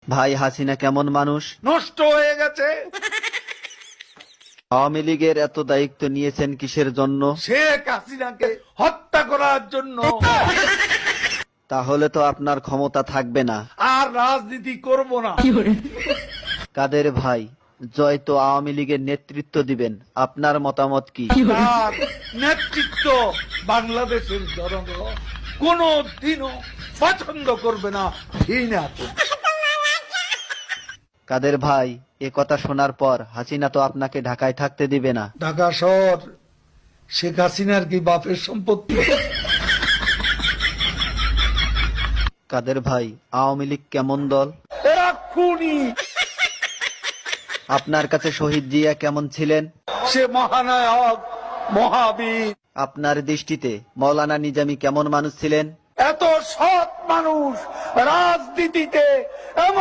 ভাই হাসিনা কেমন মানুষ? নষ্ট হয়ে গেছে। আওয়ামী লীগের এত দায়িত্ব নিয়েছেন কিসের জন্য? শেখ হাসিনাকে হত্যা করার জন্য। তাহলে তো আপনার ক্ষমতা থাকবে না। আর রাজনীতি করব না। কাদের ভাই, জয় তো আওয়ামী লীগের নেতৃত্ব দিবেন, আপনার মতামত কি? তার নেতৃত্ব বাংলাদেশের জনগণ কোনো দিনও পছন্দ করবে না, ঘৃণা করবে। কাদের ভাই, এ কথা শোনার পর হাসিনা তো আপনাকে ঢাকায় থাকতে দিবে না। ঢাকা শহর শেখ হাসিনার কি বাপের সম্পত্তি? কাদের ভাই, আওয়ামী লীগ কেমন দল? এরা খুনি। আপনার কাছে শহীদ জিয়া কেমন ছিলেন? সে মহানায়ক, মহাবীর। আপনার দৃষ্টিতে মৌলানা নিজামী কেমন মানুষ ছিলেন? এত সৎ মানুষ রাজনীতিতে